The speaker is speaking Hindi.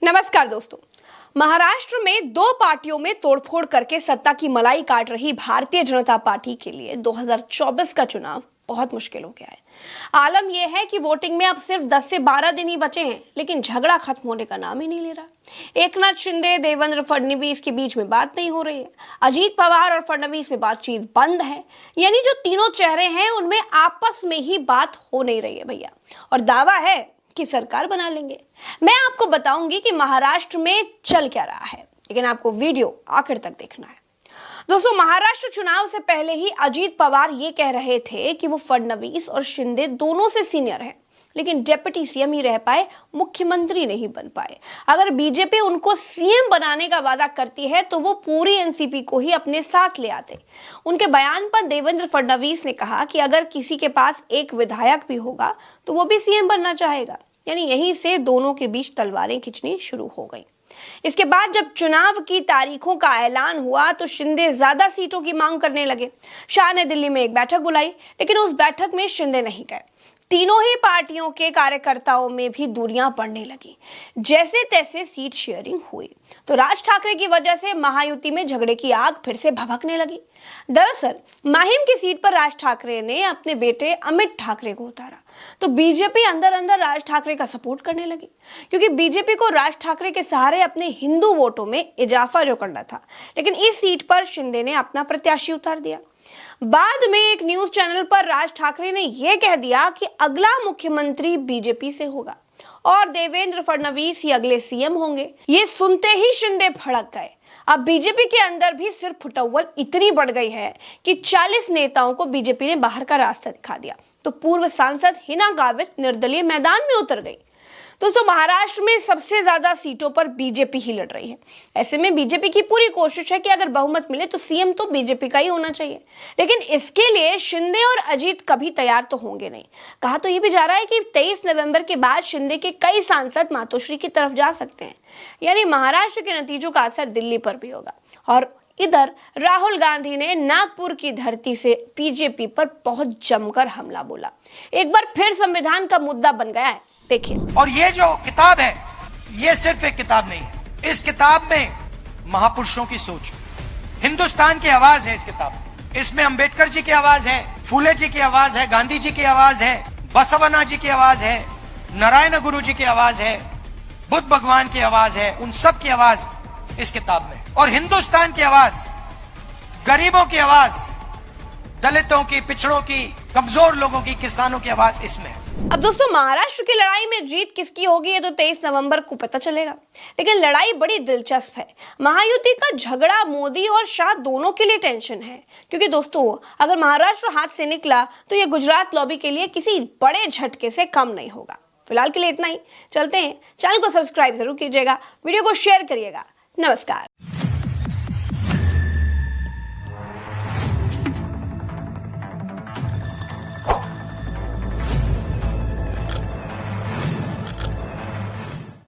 नमस्कार दोस्तों। महाराष्ट्र में दो पार्टियों में तोड़फोड़ करके सत्ता की मलाई काट रही भारतीय जनता पार्टी के लिए 2024 का चुनाव बहुत मुश्किल हो गया है। आलम यह है कि वोटिंग में अब सिर्फ 10 से 12 दिन ही बचे हैं, लेकिन झगड़ा खत्म होने का नाम ही नहीं ले रहा। एकनाथ शिंदे, देवेंद्र फडणवीस के बीच में बात नहीं हो रही है। अजीत पवार और फडणवीस में बातचीत बंद है। यानी जो तीनों चेहरे हैं उनमें आपस में ही बात हो नहीं रही है भैया, और दावा है कि सरकार बना लेंगे। मैं आपको बताऊंगी कि महाराष्ट्र में चल क्या रहा है, लेकिन आपको वीडियो आखिर तक देखना है। दोस्तों, महाराष्ट्र चुनाव से पहले ही अजीत पवार ये कह रहे थे कि वो फडणवीस और शिंदे दोनों से सीनियर हैं, लेकिन डिप्टी सीएम ही रह पाए, मुख्यमंत्री नहीं बन पाए। अगर बीजेपी उनको सीएम बनाने का वादा करती है तो वो पूरी एनसीपी को ही अपने साथ ले आते। उनके बयान पर देवेंद्र फडणवीस ने कहा कि अगर किसी के पास एक विधायक भी होगा तो वो भी सीएम बनना चाहेगा। यानी यहीं से दोनों के बीच तलवारें खिंचनी शुरू हो गई। इसके बाद जब चुनाव की तारीखों का ऐलान हुआ तो शिंदे ज्यादा सीटों की मांग करने लगे। शाह ने दिल्ली में एक बैठक बुलाई, लेकिन उस बैठक में शिंदे नहीं गए। तीनों ही पार्टियों के कार्यकर्ताओं में भी दूरियां बढ़ने लगी। जैसे तैसे सीट शेयरिंग हुई तो राज ठाकरे की वजह से महायुति में झगड़े की आग फिर से भभकने लगी। दरअसल माहिम की सीट पर राज ठाकरे ने अपने बेटे अमित ठाकरे को उतारा तो बीजेपी अंदर अंदर राज ठाकरे का सपोर्ट करने लगी, क्योंकि बीजेपी को राज ठाकरे के सहारे अपने हिंदू वोटों में इजाफा जो करना था। लेकिन इस सीट पर शिंदे ने अपना प्रत्याशी उतार दिया। बाद में एक न्यूज चैनल पर राज ठाकरे ने यह कह दिया कि अगला मुख्यमंत्री बीजेपी से होगा और देवेंद्र फडणवीस ही अगले सीएम होंगे। ये सुनते ही शिंदे भड़क गए। अब बीजेपी के अंदर भी सिर्फ फुटअव्वल इतनी बढ़ गई है कि 40 नेताओं को बीजेपी ने बाहर का रास्ता दिखा दिया, तो पूर्व सांसद हिना गावित निर्दलीय मैदान में उतर गई। दोस्तों, महाराष्ट्र में सबसे ज्यादा सीटों पर बीजेपी ही लड़ रही है। ऐसे में बीजेपी की पूरी कोशिश है कि अगर बहुमत मिले तो सीएम तो बीजेपी का ही होना चाहिए, लेकिन इसके लिए शिंदे और अजीत कभी तैयार तो होंगे नहीं। कहा तो ये भी जा रहा है कि 23 नवंबर के बाद शिंदे के कई सांसद मातोश्री की तरफ जा सकते हैं। यानी महाराष्ट्र के नतीजों का असर दिल्ली पर भी होगा। और इधर राहुल गांधी ने नागपुर की धरती से बीजेपी पर बहुत जमकर हमला बोला। एक बार फिर संविधान का मुद्दा बन गया है, देखिए। और ये जो किताब है, ये सिर्फ एक किताब नहीं है। इस किताब में महापुरुषों की सोच, हिंदुस्तान की आवाज है। इस किताब में, इसमें अंबेडकर जी की आवाज है, फूले जी की आवाज है, गांधी जी की आवाज है, बसवन्ना जी की आवाज है, नारायण गुरु जी की आवाज है, बुद्ध भगवान की आवाज है। उन सब की आवाज इस किताब में। और हिंदुस्तान की आवाज, गरीबों की आवाज, दलितों की, पिछड़ों की, कमजोर लोगों की, किसानों की आवाज इसमें है। अब दोस्तों, महाराष्ट्र की लड़ाई में जीत किसकी होगी ये तो 23 नवंबर को पता चलेगा, लेकिन लड़ाई बड़ी दिलचस्प है। महायुति का झगड़ा मोदी और शाह दोनों के लिए टेंशन है, क्योंकि दोस्तों अगर महाराष्ट्र हाथ से निकला तो ये गुजरात लॉबी के लिए किसी बड़े झटके से कम नहीं होगा। फिलहाल के लिए इतना ही। चलते हैं, चैनल को सब्सक्राइब जरूर कीजिएगा, वीडियो को शेयर करिएगा। नमस्कार।